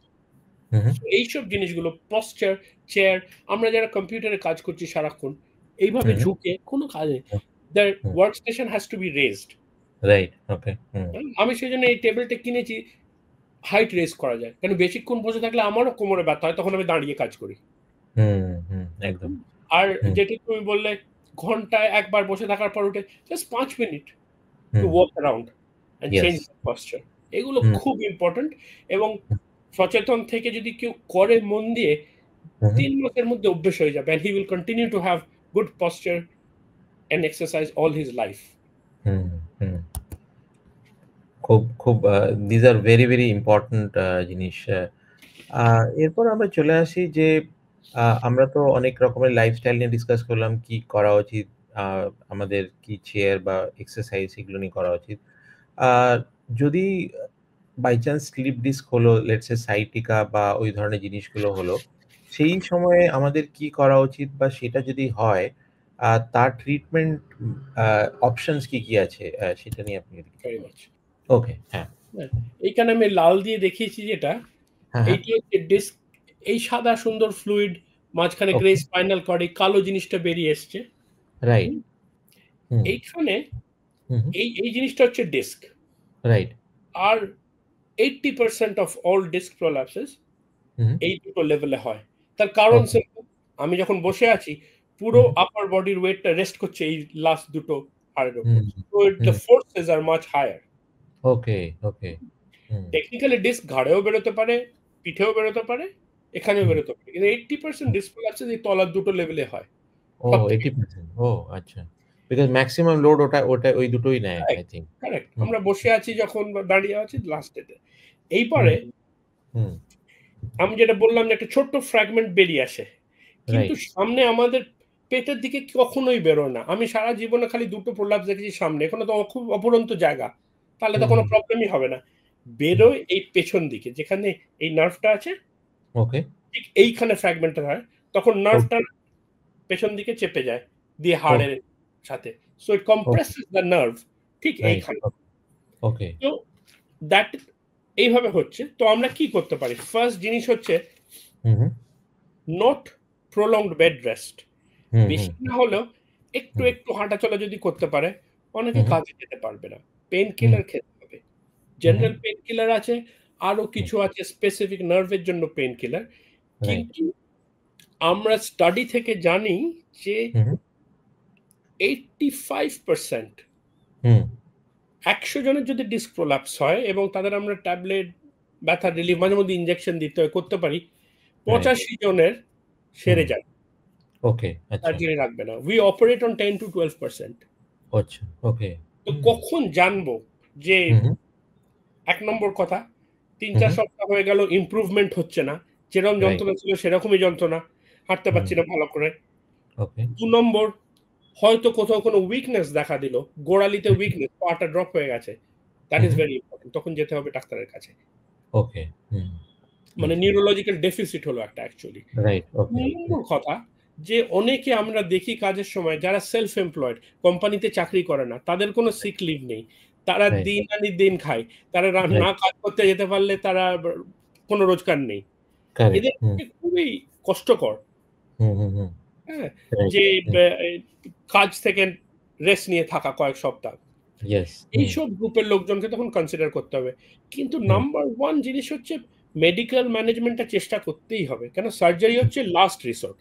এইসব জিনিসগুলো পশ্চার, চেয়ার, আমরা যারা কম্পিউটারে কাজ করছি সারাক্ষণ এইভাবে ঝুঁকে কোনো কাজ নেই, the work station has to be raised. Right, okay. আমি সেই জন্য এই টেবিলটা কিনেছি, হাইট রেজ করা যায়, কারণ বেশিক্ষণ বসে থাকলে আমারও কোমরে ব্যথা হয়, তখন আমি দাঁড়িয়ে কাজ করি। একদম। আর যেটা তুমি বললে ঘন্টায় একবার বসে থাকার পর উঠে just 5 minute to walk around and change the posture, এগুলো খুব ইম্পর্টেন্ট। এবং সচেতন থেকে যদি কেউ করে মন দিয়ে, 3 মাসের মধ্যে অভ্যেস হয়ে যাবে, and he will continue to have good posture and exercise all his life. খুব these are very very important জিনিস। এরপর আমরা চলে আসি যে আমরা তো অনেক রকমের লাইফস্টাইল নিয়ে ডিসকাস করলাম, কি করা উচিত, আমাদের কি চেয়ার বা এক্সারসাইজ এগুলো নিয়ে করা উচিত। যদি বাই চান্স স্লিপ ডিস্ক হলো, লেটস সে সাইটিকা বা ওই ধরনের জিনিসগুলো হলো, সেই সময়ে আমাদের কি করা উচিত, বা সেটা যদি হয় তার ট্রিটমেন্ট অপশনস কি কি আছে, সেটা নিয়ে আপনি ভেরি মাচ। ওকে, হ্যাঁ। এইখানে আমি লাল দিয়ে দেখিয়েছি যেটা, এইটি হচ্ছে ডিস্ক, এই সাদা সুন্দর ফ্লুইড, মাঝখানে গ্রে স্পাইনাল কর্ড, এই কালো জিনিসটা বেরিয়ে এসছে, রাইট। এইখানে এই জিনিসটা হচ্ছে ডিস্ক, রাইট। আর 80% অফ অল ডিস্ক প্রোল্যাপসেস এই দুটো লেভেলে হয়। তার কারণ আমি যখন বসে আছি, পুরো আপার বডির ওয়েটটা রেস্ট করছে এই লাস্ট দুটো হাড়ের উপর, so the forces are much higher. Okay, okay. Technically disc ঘাড়েও বেরোতে পারে, পিঠেও বেরোতে পারে, এখানেও বেরোতে পারে, কিন্তু 80% ডিস্ক প্রোল্যাপসেস এই তলার দুটো লেভেলে হয়। ও 80%, ও আচ্ছা, বিকজ ম্যাক্সিমাম লোড ওটা ওই দুটোই নেয়, আই থিংক। কারেক্ট, আমরা বসে আছি যখন, দাঁড়িয়ে আছি লাস্টেতে। এইবারে আমি যেটা বললাম যে একটা ছোট্ট ফ্র্যাগমেন্ট বেরিয়ে আসে, কিন্তু সামনে আমাদের পেটের দিকে কখনোই বেরোয় না। আমি সারা জীবনে খালি দুটো প্রোল্যাপস দেখেছি সামনে, এখানে তো খুব অপরন্ত জায়গা, তাহলে তো কোনো প্রবলেমই হবে না। বেরোয় এই পেছন দিকে, যেখানে এই নার্ভটা আছে, ওকে, ঠিক এইখানে ফ্র্যাগমেন্টটা হয়, তখন নার্ভটা পেছন দিকে চেপে যায় দিয়ে হাড়ের সাথে, সো ইট কম্প্রেসেস দ্য নার্ভ ঠিক এইখানে। ওকে, তো দ্যাট এইভাবে হচ্ছে। তো আমরা কি করতে পারি? ফার্স্ট জিনিস হচ্ছে নট প্রলংড বেড রেস্ট, বেশি না হলেও একটু একটু হাঁটাচলা যদি করতে পারে, অনেকে কাজে যেতে পারবে না, পেন কিলার খেতে হবে। জেনারেল পেন কিলার আছে, আরো কিছু আছে স্পেসিফিক নার্ভের জন্য পেন কিলার, কিন্তু আমরা স্টাডি থেকে জানি যে 85% হুম 100 জনের যদি ডিস্ক প্রোলাপস হয় এবং তাদের আমরা ট্যাবলেট, ব্যথা রিলিফ, মাঝে মধ্যে ইনজেকশন দিতে হয়, করতে পারি, 85 জনের সেরে যায়, ওকে আচ্ছা সার্জারি লাগবে না। We operate on 10 to 12%। আচ্ছা ওকে তো কখন জানবো যে, হুম 1 নম্বর কথা, ৩-৪ হুম সপ্তাহ হয়ে গেল, ইমপ্রুভমেন্ট হচ্ছে না, যেরকম রাইট যন্ত্রণা ছিল সেরকমই যন্ত্রণা, হাঁটতে পারছি না ভালো করে। ওকে ২ নম্বর, হয়তো কোথাও কোনো উইকনেস দেখা দিল, গোড়ালিতে উইকনেস, পাটা ড্রপ হয়ে গেছে, দ্যাট ইজ ভেরি ইম্পর্টেন্ট, তখন যেতে হবে ডাক্তারের কাছে। ওকে হুম মানে আচ্ছা নিউরোলজিক্যাল ডেফিসিট হলো একটা অ্যাকচুয়ালি। রাইট ওকে ২ নম্বর কথা, যে অনেকে আমরা দেখি কাজের সময় যারা সেলফ এমপ্লয়েড, কোম্পানিতে চাকরি করে না, তাদের কোনো সিক লিভ নেই, তারা রাইট দিন আনি দিন খায়, তারা না রাইট কাজ করতে যেতে পারলে তারা কোনো রোজগার নেই, কারেক্ট এদের পক্ষে খুবই কষ্টকর। হুম হ্যাঁ, রাইট যে কাজ থেকে রেস্ট নিয়ে থাকা কয়েক সপ্তাহ, ইয়েস এইসব গ্রুপের লোকজনকে তখন কনসিডার করতে হবে। কিন্তু নাম্বার ওয়ান জিনিস হচ্ছে, মেডিকেল ম্যানেজমেন্টটা চেষ্টা করতেই হবে, কেন সার্জারি হচ্ছে লাস্ট রিসোর্ট।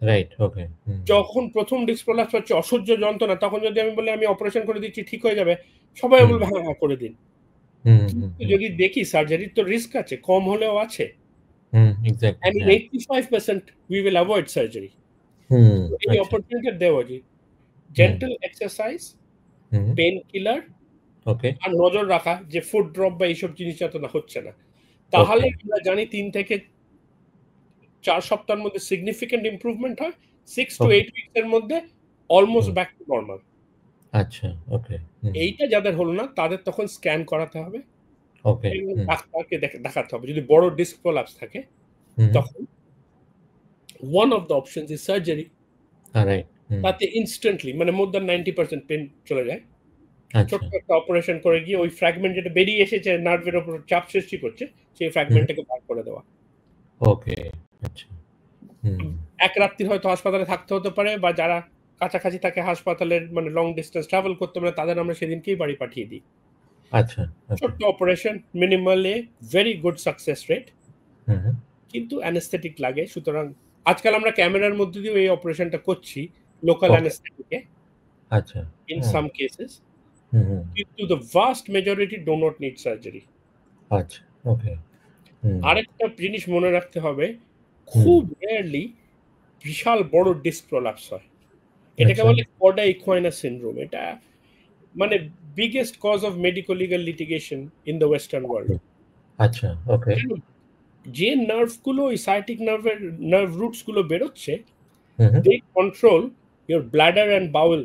রাইট ওকে যখন প্রথম ডিস্ক প্রলাপস হচ্ছে, অসহ্য যন্ত্রণা, তখন যদি আমি বলি আমি অপারেশন করে দিচ্ছি, ঠিক হয়ে যাবে, সবাই বলবে হ্যাঁ হ্যাঁ করে দিন। কিন্তু যদি দেখি সার্জারির তো রিস্ক আছে, কম হলেও আছে, এক্স্যাক্টলি and in হ্যাঁ 85% we will avoid surgery. এই আচ্ছা অপরচুনিটি দেওয়া উচিত। জেন্টাল এক্সারসাইজ, পেন কিলার, ওকে আর নজর রাখা যে ফুড ড্রপ বা এইসব জিনিস যাতে না হচ্ছে না। ওকে তাহলে আমরা জানি ৩ থেকে ৪ সপ্তাহের মধ্যে সিগনিফিক্যান্ট ইমপ্রুভমেন্ট হয়, 6 to ওকে 8 উইকস এর মধ্যে অলমোস্ট ব্যাক টু নরমাল। আচ্ছা ওকে এইটা যাদের হলো না, তাদের তখন স্ক্যান করাতে হবে ওকে এবং ডাক্তারকে দেখাতে হবে। যদি বড় ডিস্ক প্রলাপস থাকে, তখন one of the options is surgery. Right তাতে ইনস্ট্যান্টলি, মানে মোর দ্যান 90% পেন চলে যায়। আচ্ছা ছোট্ট একটা অপারেশন করে গিয়ে ওই ফ্র্যাগমেন্ট যেটা বেরিয়ে এসেছে, নার্ভের উপর চাপ সৃষ্টি করছে, সেই ফ্র্যাগমেন্টটাকে বার করে দেওয়া। ওকে আচ্ছা এক রাত্রি হয়তো হাসপাতালে থাকতে হতে পারে, বা যারা কাছাকাছি থাকে হাসপাতালের, মানে লং ডিস্টেন্স ট্রাভেল করতে পারে, তাদের আমরা সেদিনকেই বাড়ি পাঠিয়ে দিই। আচ্ছা ছোট্ট operation, minimally very good success rate, কিন্তু অ্যানেস্থেটিক লাগে। সুতরাং আজকাল আমরা ক্যামেরার মধ্যে দিয়ে এই অপারেশনটা করছি, লোকাল অ্যানেস্থেটিকে আচ্ছা ইন সাম কেসেস, হুম কিন্তু the vast majority do not need surgery. আচ্ছা ওকে আরেকটা জিনিস মনে রাখতে হবে, খুব রেয়ারলি বিশাল বড় ডিস্ক প্রলাপস হয়, এটাকে বলে কডা ইকুয়াইনা সিনড্রোম। এটা মানে biggest cause of medico legal litigation in the western world. আচ্ছা ওকে যে নার্ভগুলো, ওই সাইটিক নার্ভ রুটস গুলো বেরোচ্ছে, they control your bladder and bowel,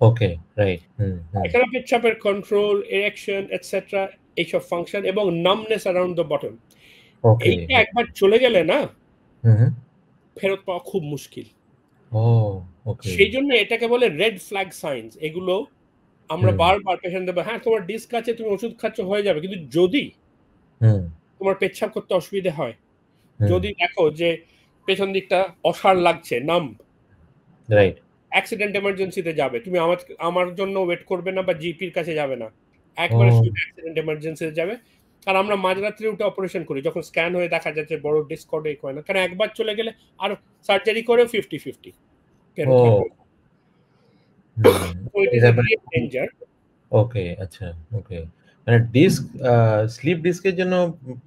okay right পায়খানা পেচ্ছাপের কন্ট্রোল, এরেকশন এটসেট্রা, এইসব ফাংশন, এবং numbness around the bottom. Okay এইটা একবার চলে গেলে না, ফেরত পাওয়া খুব মুশকিল। ওকে সেই জন্য এটাকে বলে রেড ফ্ল্যাগ সাইন্স। এগুলো আমরা বারবার পেশেন্ট দেবো, হ্যাঁ তোমার ডিস্ক আছে, তুমি ওষুধ খাচ্ছ, হয়ে যাবে, কিন্তু যদি তোমার পেচ্ছাপ করতে অসুবিধা হয়, যদি দেখো যে পেছন দিকটা অসাড় লাগছে, নাম, রাইট অ্যাক্সিডেন্ট এমার্জেন্সিতে যাবে, তুমি আমার জন্য ওয়েট করবে না, বা জিপির কাছে যাবে না, একবারে শুধু অ্যাক্সিডেন্ট এমার্জেন্সিতে যাবে। আর আমরা মাঝরাত্রে উঠে অপারেশন করি, যখন স্ক্যান হয়ে দেখা যাচ্ছে বড় ডিস্ক কর্ডেক হয় না, কারণ একবার চলে গেলে আর সার্জারি করে 50-50 ফেরত হবে। So it is a real danger. ওকে আচ্ছা ওকে মানে ডিস্ক স্লিপ ডিস্কের জন্য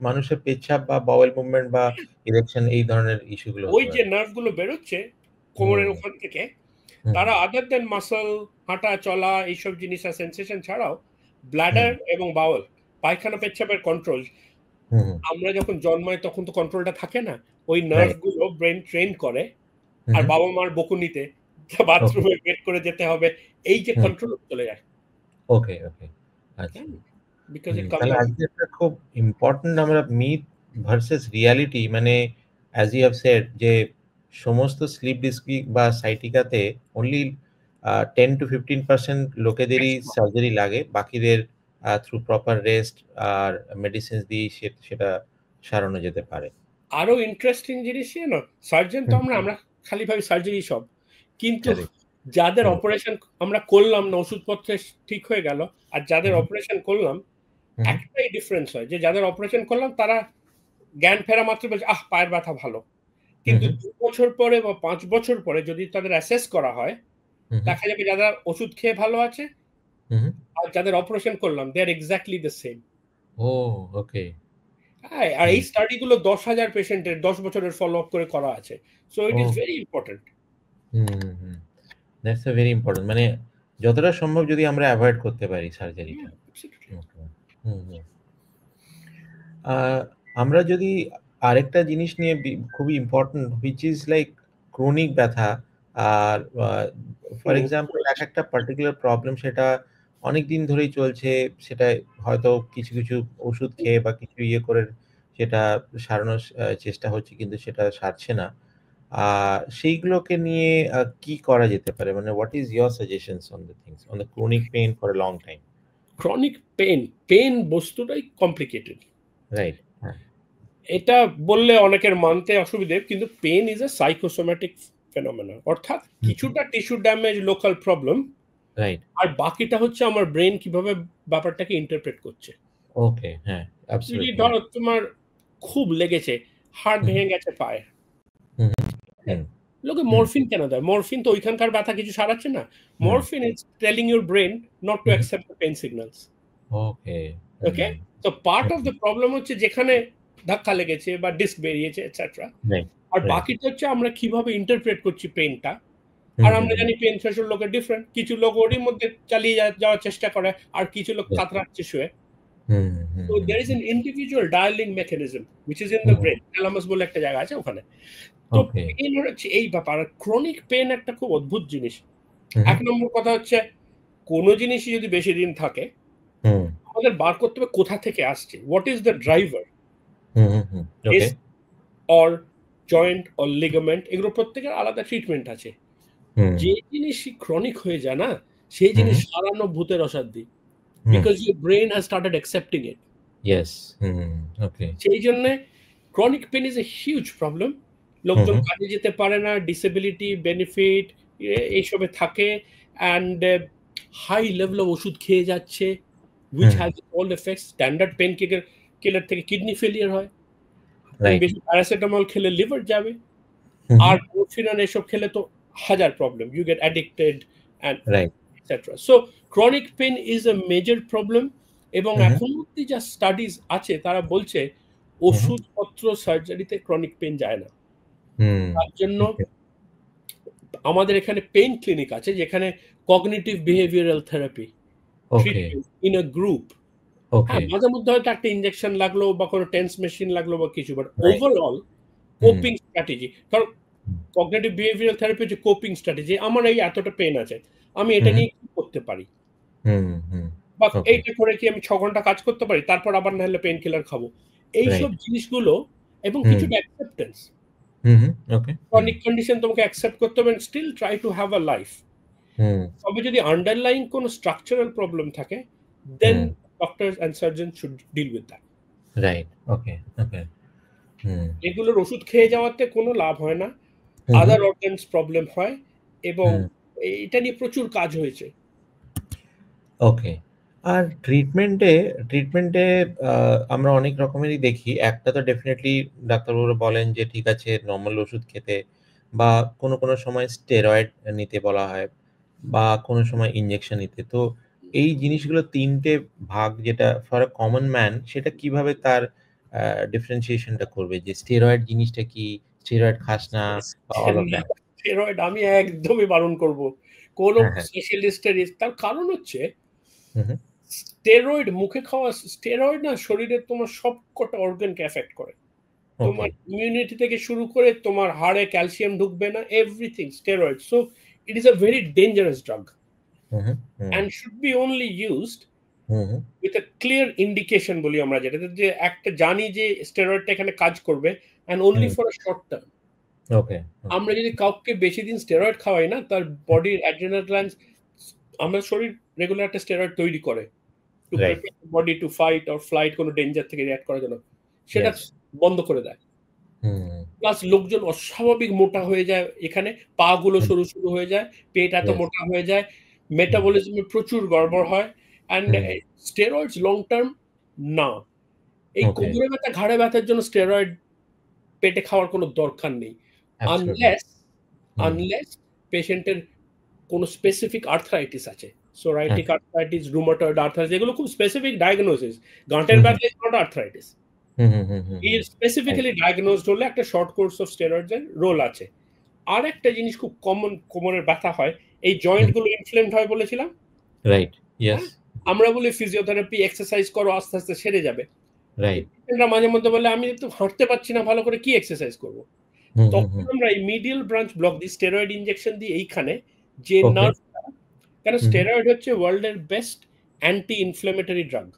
মানুষের পেচ্ছাপ বা বাওয়েল মুভমেন্ট বা ইরেকশন এই ধরনের ইস্যুগুলো ওই যে নার্ভ গুলো বেরোচ্ছে কোমরের ওখান থেকে, তারা আদার দেন মাসল, হাঁটা চলা, এইসব জিনিস আর সেন্সেশন ছাড়াও ব্লাডার এবং বাউল, পায়খানা পেচ্ছাপের কন্ট্রোল, আমরা যখন জন্মাই তখন তো কন্ট্রোলটা থাকে না, ওই নার্ভ গুলো ব্রেন ট্রেন করে। আর বাবা মার বকুনিতে বাথরুমে বের করে যেতে হবে, এই যে কন্ট্রোল চলে যায়। ওকে ওকে আচ্ছা বিকজ ইট তাহলে আজকে একটা খুব ইম্পর্টেন্ট আমরা মিথ ভার্সেস রিয়ালিটি, মানে অ্যাজ ইউ হ্যাভ সেড যে সমস্ত স্লিপ ডিস্কি বা সাইটিকাতে অনলি 10-15% লোকেদেরই সার্জারি লাগে, বাকিদের থ্রু প্রপার রেস্ট আর মেডিসিন দিয়ে সেটা সারানো যেতে পারে। আরো ইন্টারেস্টিং জিনিস না, সার্জন তো আমরা খালি ভাবি সার্জারি সব, কিন্তু যাদের অপারেশন আমরা করলাম না, ওষুধপত্রে ঠিক হয়ে গেল, আর যাদের অপারেশন করলাম, একটাই ডিফারেন্স হয়, যে যাদের অপারেশন করলাম তারা জ্ঞান ফেরা মাত্র বলছে আহ পায়ের ব্যথা ভালো, কিন্তু 2 বছর পরে বা 5 বছর পরে যদি তাদের অ্যাসেস করা হয়, দেখা যাবে যারা ওষুধ খেয়ে ভালো আছে আর যাদের অপারেশন করলাম দে আর এক্স্যাক্টলি দ্য সেম। ও ওকে। হ্যাঁ, আর এই স্টাডিগুলো 10,000 পেশেন্টের 10 বছরের ফলো আপ করে করা আছে। So it is very important. That's a very important, মানে যতটা সম্ভব যদি আমরা অ্যাভয়েড করতে পারি সার্জারিটা। আমরা যদি আরেকটা জিনিস নিয়ে খুবই important which is like chronic ব্যথা, আর ফর এক্সাম্পল একটা পার্টিকুলার প্রবলেম সেটা অনেক দিন ধরেই চলছে, সেটা হয়তো কিছু কিছু ওষুধ খেয়ে বা কিছু ইয়ে করে সেটা সারানোর চেষ্টা হচ্ছে কিন্তু সেটা সারছে না। সেইগুলোকে নিয়ে কি করা যেতে পারে, মানে what is your suggestions on the things on the chronic pain for a long time? Chronic pain বস্তুটাই কমপ্লিকেটেড, রাইট। এটা বললে অনেকের মানতে অসুবিধে, কিন্তু pain is a psychosomatic phenomena, অর্থাৎ কিছুটা tissue damage, local problem, right, আর বাকিটা হচ্ছে আমার ব্রেন কিভাবে ব্যাপারটাকে ইন্টারপ্রেট করছে। ওকে, হ্যাঁ, যদি অ্যাবসলিউটলি। ধরো তোমার খুব লেগেছে, হাড় ভেঙে গেছে পায়ে, লোকে মরফিন কেন দেয়? মরফিন তো ওইখানকার ব্যথা কিছু সারাচ্ছে না। Morphine is telling your brain not to accept the pain signals. Okay, okay, তো পার্ট অফ দ্য প্রবলেম হচ্ছে যেখানে ধাক্কা লেগেছে বা ডিস্ক বেরিয়েছে এটসেট্রা, আর বাকিটা হচ্ছে আমরা কিভাবে ইন্টারপ্রেট করছি পেনটা। আর আমরা জানি পেন থ্রেশহোল্ড লোকের ডিফারেন্ট, কিছু লোক ওরই মধ্যে চালিয়ে যাওয়ার চেষ্টা করে, আর কিছু লোক কাতরাচ্ছে শুয়ে। So there is an individual dialing mechanism which is in the brain, thalamus বলে একটা জায়গা আছে ওখানে। তো পেন হচ্ছে এই ব্যাপার। ক্রনিক পেন একটা খুব অদ্ভুত জিনিস। এক নম্বর কথা হচ্ছে কোনো জিনিসই যদি বেশি দিন থাকে আমাদের বার করতে হবে কোথা থেকে আসছে, what is the driver, or joint or ligament, এগুলো প্রত্যেকের আলাদা ট্রিটমেন্ট আছে। যে জিনিস ক্রনিক হয়ে যায় না, সেই জিনিস সারানো ভূতের অসাধ্যি, because your brain has started accepting it. Yes, okay. সেই জন্য chronic pain is a huge problem. লোকজন কাজে যেতে পারে না, ডিসেবিলিটি বেনিফিট এইসবে থাকে, অ্যান্ড হাই লেভেল অফ ওষুধ খেয়ে যাচ্ছে, which has all effects. Standard pain killer থেকে কিডনি ফেলিয়ার হয়, বেশি প্যারাসিটামল খেলে লিভার যাবে, আর মরফিন এসব খেলে তো হাজার problem, you get addicted and etcetera. So chronic pain is a major problem, এবং এখন অব্দি যা স্টাডিজ আছে তারা বলছে ওষুধপত্র সার্জারিতে ক্রনিক পেন যায় না। তার জন্য আমাদের এখানে পেইন ক্লিনিক আছে যেখানে cognitive behavioural therapy treatment in a group. হ্যাঁ, মাঝে মধ্যে হয়তো একটা ইনজেকশন লাগলো বা কোনো টেন্স মেশিন লাগলো বা কিছু, বাট ওভারঅল কোপিং স্ট্র্যাটেজি। কারণ কগনিটিভ বিহেভিয়ারাল থেরাপি হচ্ছে কোপিং স্ট্র্যাটেজি। আমার এই এতটা পেন আছে, আমি এটা নিয়ে কি করতে পারি, বা এইটা করে কি আমি 6 ঘন্টা কাজ করতে পারি, তারপর আবার না হলে পেন কিলার খাবো, এইসব জিনিসগুলো, এবং কিছুটা অ্যাকসেপ্টেন্স। ক্রনিক কন্ডিশন তোমাকে অ্যাকসেপ্ট করতে হবে, still try to have a life. তবে যদি আন্ডারলাইং কোনো স্ট্রাকচারাল প্রবলেম থাকে, then doctors and surgeon should deal with that. Right, okay, okay. এগুলোর ওষুধ খেয়ে যাওয়াতে কোনো লাভ হয় না, আদার অর্গানস প্রবলেম হয়, এবং এটা নিয়ে প্রচুর কাজ হয়েছে। ওকে। আর ট্রিটমেন্টে আমরা অনেক রকমেরই দেখি। একটা তো ডেফিনেটলি ডাক্তারবাবুরা বলেন যে ঠিক আছে নরমাল ওষুধ খেতে, বা কোনো সময় স্টেরয়েড নিতে বলা হয়, বা কোনো সময় ইনজেকশন নিতে। তো এই জিনিসগুলো ৩ টে ভাগ, যেটা ফর আ কমন ম্যান সেটা কিভাবে তার ডিফারেন্সিয়েশনটা করবে, যে স্টেরয়েড জিনিসটা কি, স্টেরয়েড খাস না, বা অল অফ দ্যাট? স্টেরয়েড আমি একদমই বারণ করব কোন স্পেশালিস্টের। তার কারণ হচ্ছে স্টেরয়েড মুখে খাওয়া, স্টেরয়েড না শরীরে তোমার সবকটা অর্গানকে এফেক্ট করে। তোমার ইমিউনিটি থেকে শুরু করে তোমার হাড়ে ক্যালসিয়াম ঢুকবে না, everything steroid. So it is a very dangerous drug and should be only used with a clear indication বলি আমরা, যেটা যে একটা জানি যে স্টেরয়েডটা এখানে কাজ করবে, and only for a short term. ওকে। আমরা যদি কাউকে বেশি দিন স্টেরয়েড খাওয়াই না, তার বডির অ্যাড্রিনাল গ্ল্যান্ডস, আমাদের শরীর রেগুলার একটা স্টেরয়েড তৈরি করে to prepare the body to fight or flight, কোনো ডেঞ্জার থেকে রিঅ্যাক্ট করার জন্য, সেটা বন্ধ করে দেয়। প্লাস লোকজন অস্বাভাবিক মোটা হয়ে যায়, এখানে পা গুলো সরু সরু হয়ে যায়, পেট এত মোটা হয়ে যায়, মেটাবলিজমে প্রচুর গড়বড় হয়, অ্যান্ড স্টেরয়েডস লং টার্ম না। এই কোমরে ব্যথা, ঘাড়ে ব্যথার জন্য স্টেরয়েড পেটে খাওয়ার কোনো দরকার নেই, আনলেস পেশেন্টের কোনো স্পেসিফিক আর্থ্রাইটিস আছে, সোরাইটিক আর্থ্রাইটিস, রুমাটয়েড আর্থ্রাইটিস, এগুলো খুব স্পেসিফিক ডায়াগনোসিস। গাঁটের ব্যথা is not arthritis. Specifically diagnosed হলে একটা শর্ট কোর্স অফ স্টেরয়েডস এর রোল আছে। আর একটা জিনিস খুব কমন, কোমরের ব্যথা হয়, এই জয়েন্ট গুলো ইনফ্লেমড হয় বলেছিলাম, রাইট? ইয়েস। আমরা বলি ফিজিওথেরাপি, এক্সারসাইজ করো, আস্তে আস্তে সেরে যাবে। রাইট। মাঝে মধ্যে বলে আমি তো হাঁটতে পারছি না ভালো করে, কি এক্সারসাইজ করবো? তখন আমরা এই মিডিয়াল ব্রাঞ্চ ব্লক দিই, স্টেরয়েড ইনজেকশন দিই এইখানে, যে নার্ভ, কেন স্টেরয়েড হচ্ছে ওয়ার্ল্ডের বেস্ট অ্যান্টি ইনফ্লেমেটরি ড্রাগ।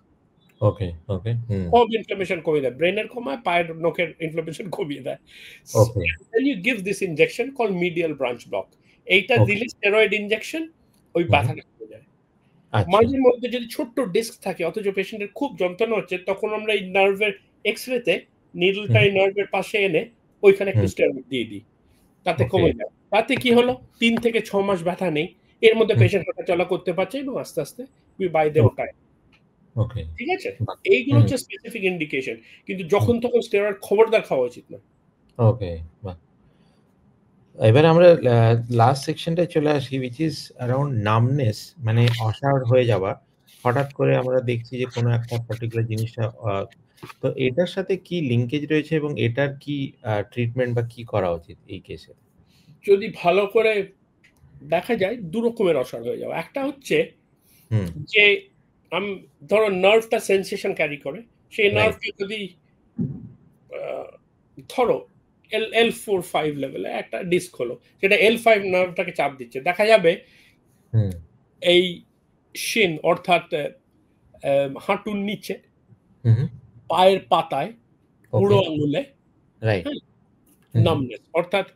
ওকে ওকে। সব ইনফ্লেমেশন কমিয়ে দেয়, ব্রেনের কমায়, পায়ের নখের ইনফ্লেমেশন কমিয়ে দেয়। ওকে। Then you give this injection called medial branch block. এইটা দিলে স্টেরয়েড ইনজেকশন, ওই ব্যথাটা কমে যায়। মাঝে মধ্যে যদি ছোট্ট ডিস্ক থাকে অথচ পেশেন্টের খুব যন্ত্রণা হচ্ছে, তখন আমরা এই নার্ভের এক্সরেতে নিডলটা এই নার্ভের পাশে এনে ওইখানে একটু স্টেরয়েড দিয়ে দিই, তাতে কমে যায়। তাতে কি হলো, 3 থেকে 6 মাস ব্যথা নেই, এর মধ্যে পেশেন্ট হাঁটাচলা করতে পারছে এবং আস্তে আস্তে উই বাই দেম টাইম। ওকে, ঠিক আছে, এইগুলো হচ্ছে স্পেসিফিক ইন্ডিকেশন, কিন্তু যখন তখন স্টেরয়েড খবরদার খাওয়া উচিত না। ওকে, বাহ। এবার আমরা লাস্ট সেকশনটায় চলে আসি, উইচ ইজ অ্যারাউন্ড নামনেস, মানে অসাড় হয়ে যাওয়া। হঠাৎ করে আমরা দেখছি যে কোনো একটা পার্টিকুলার জিনিসটা, তো এটার সাথে কি লিঙ্কেজ রয়েছে এবং এটার কি ট্রিটমেন্ট বা কি করা উচিত এই কেসে? যদি ভালো করে দেখা যায়, দু রকমের অসাড় হয়ে যাওয়া। একটা হচ্ছে যে ধরো নার্ভটা সেন্সেশন ক্যারি করে, সেই নার্ভকে যদি ধরো L4-5 লেভেলে একটা ডিস্ক হলো, সেটা L5 নার্ভটাকে চাপ দিচ্ছে, দেখা যাবে এই শিন অর্থাৎ হাঁটুর নিচে, পায়ের পাতায়, বুড়ো আঙুলে নামনেস, অর্থাৎ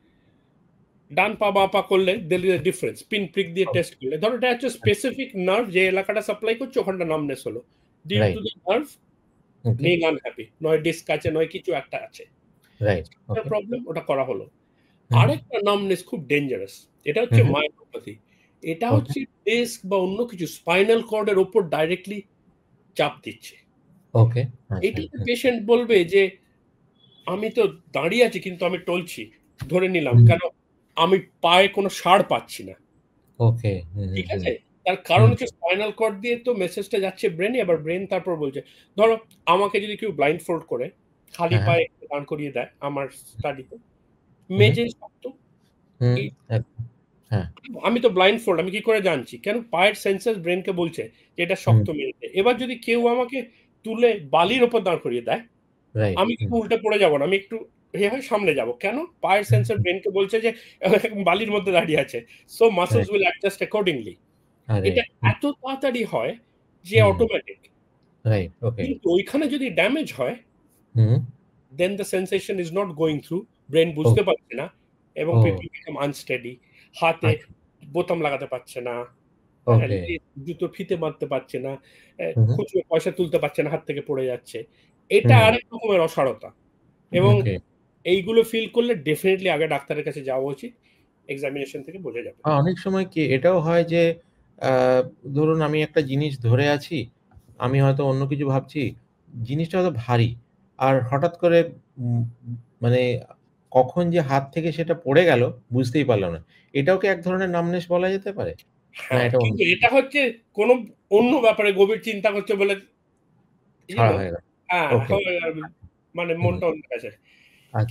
ডান পা বাঁ পা করলে there is a difference, pin prick দিয়ে টেস্ট করলে ধরো এটা হচ্ছে স্পেসিফিক নার্ভ, যে এলাকাটা সাপ্লাই করছে ওখানটা নামনেস হলো, due to the nerve being unhappy, নয় ডিস্ক আছে নয় কিছু একটা আছে, প্রবলেম, ওটা করা হলো। আরেকটা নামনেস খুব ডেঞ্জারাস, এটা হচ্ছে মায়োপ্যাথি। এটা হচ্ছে ডিস্ক বা অন্য কিছু স্পাইনাল কর্ডের উপর ডাইরেক্টলি চাপ দিচ্ছে। ওকে, এটাতে পেশেন্ট বলবে যে আমি তো দাঁড়িয়ে আছি কিন্তু আমি টলছি, ধরে নিলাম, কেন আমি পায়ে কোনো সাড় পাচ্ছি না। ওকে, ঠিক আছে, তার কারণ হচ্ছে স্পাইনাল কর্ড দিয়ে তো মেসেজটা যাচ্ছে ব্রেনে, আবার ব্রেন তারপর বলছে। ধরো আমাকে যদি কেউ ব্লাইন্ড ফোল্ড করে খালি পায়ে দাঁড় করিয়ে দেয় আমার স্টাডিতে, মেঝে শক্ত, আমি তো ব্লাইন্ড ফোল্ড, আমি কি করে জানছি? কেন পায়ের সেন্সাস ব্রেনকে বলছে যে এটা শক্ত মেঝে। এবার যদি কেউ আমাকে তুলে বালির ওপর দাঁড় করিয়ে দেয়, আমি কিন্তু উল্টে পড়ে যাবো না, আমি একটু সামনে যাব, কেন? পায়ের সেন্সর ব্রেনকে বলছে যে বালির মধ্যে দাঁড়িয়ে আছে, so muscles will adjust accordingly. এটা এত তাড়াতাড়ি হয় যে অটোমেটিক। কিন্তু ওইখানে যদি ড্যামেজ হয়, then the sensation is not going through, brain বুঝতে পারছে না, এবং পিপল বিকাম আনস্টেডি, হাতে বোতাম লাগাতে পারছে না, জুতো ফিতে মারতে পারছে না, খুচরো পয়সা তুলতে পারছে না, হাত থেকে পড়ে যাচ্ছে। এটা আরেক রকমের অসাড়তা, এবং এইগুলো ফিল করলে ডেফিনেটলি আগে ডাক্তারের কাছে যাওয়া উচিত, এক্সামিনেশন থেকে বোঝা যাবে। অনেক সময় কি এটাও হয় যে ধরুন আমি একটা জিনিস ধরে আছি, আমি হয়তো অন্য কিছু ভাবছি, জিনিসটা হয়তো ভারী, আর হঠাৎ করে মানে কখন যে হাত থেকে সেটা পড়ে গেল বুঝতেই পারলাম না। এটাও কি এক ধরনের নামনেস বলা যেতে পারে? হ্যাঁ, কিন্তু এটা হচ্ছে কোনো অন্য ব্যাপারে গভীর চিন্তা করছে বলে মানে মনটা অন্য কাছে।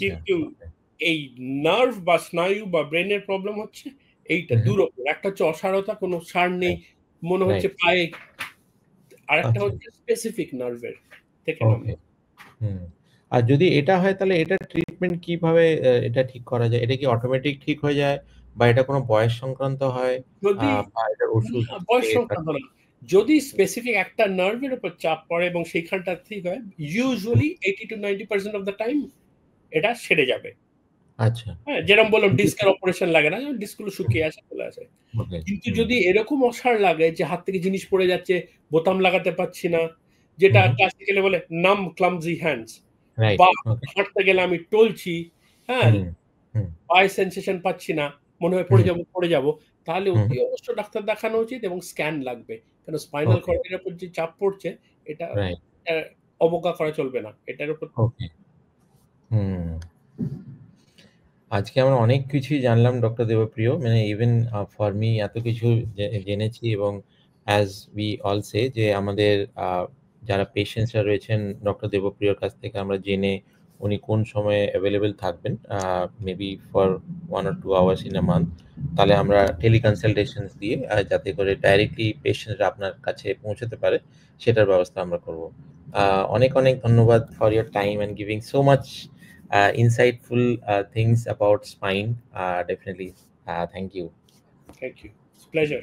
কিন্তু এই নার্ভ বা স্নায়ু বা ব্রেনের প্রবলেম হচ্ছে এইটা দুরকম, একটা হচ্ছে অসাড়তা, কোনো সাড় নেই, মনে হচ্ছে পায়ে, আর একটা হচ্ছে স্পেসিফিক নার্ভের থেকে। আর যদি এটা হয় তাহলে এটা ট্রিটমেন্ট কিভাবে এটা ঠিক করা যায়? এটা কি অটোমেটিক ঠিক হয়ে যায় বা এটা কোনো বয়স সংক্রান্ত হয়? যদি ওষুধ বয়স সংক্রান্ত না, যদি স্পেসিফিক একটা নার্ভের উপর চাপ পড়ে এবং সেইখানটা ঠিক হয়, usually 80 to 90% of the time এটা সেরে যাবে। আচ্ছা, হ্যাঁ, যেরকম বললাম ডিস্কের অপারেশন লাগে না, ডিস্কগুলো শুকিয়ে আসে, চলে আসে। কিন্তু যদি এরকম অসাড় লাগে যে হাত থেকে জিনিস পড়ে যাচ্ছে, বোতাম লাগাতে পারছি না, যেটা ক্লাসিক্যালি বলে নাম ক্লামজি হ্যান্ডস, বা হাঁটতে গেলে আমি টলছি, হ্যাঁ, পায়ে সেন্সেশন পাচ্ছি না, মনে হয় পড়ে যাব, তাহলে অতি অবশ্য ডাক্তার দেখানো উচিত এবং স্ক্যান লাগবে, কারণ স্পাইনাল কর্ডের উপর যে চাপ পড়ছে এটা অবজ্ঞা করা চলবে না, এটার উপর। আজকে আমরা অনেক কিছুই জানলাম ডক্টর দেবপ্রিয়। মানে ইভেন ফর মি এত কিছু জেনেছি এবং অ্যাজ উই অল সে যে আমাদের যারা পেশেন্টসরা রয়েছেন ডক্টর দেবপ্রিয়র কাছ থেকে আমরা জেনে উনি কোন সময়ে অ্যাভেলেবল থাকবেন maybe for 1 or 2 hours in a month. তাহলে আমরা টেলিকনসালটেশনস দিয়ে যাতে করে ডাইরেক্টলি পেশেন্টরা আপনার কাছে পৌঁছাতে পারে সেটার ব্যবস্থা আমরা করব। অনেক, অনেক ধন্যবাদ for your time and giving so much insightful things about spine. Definitely. Thank you. Thank you, pleasure.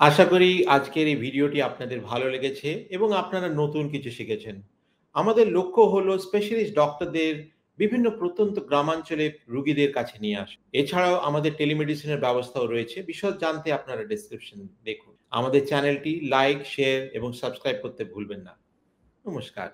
আশা করি আজকের এই ভিডিওটি আপনাদের ভালো লেগেছে এবং আপনারা নতুন কিছু শিখেছেন। আমাদের লক্ষ্য হলো স্পেশালিস্ট ডক্টরদের বিভিন্ন প্রত্যন্ত গ্রামাঞ্চলে রোগীদের কাছে নিয়ে আসা। এছাড়াও আমাদের টেলিমেডিসিনের ব্যবস্থাও রয়েছে। বিশদ জানতে আপনারা ডেসক্রিপশন দেখুন। আমাদের চ্যানেলটি লাইক, শেয়ার এবং সাবস্ক্রাইব করতে ভুলবেন না। নমস্কার।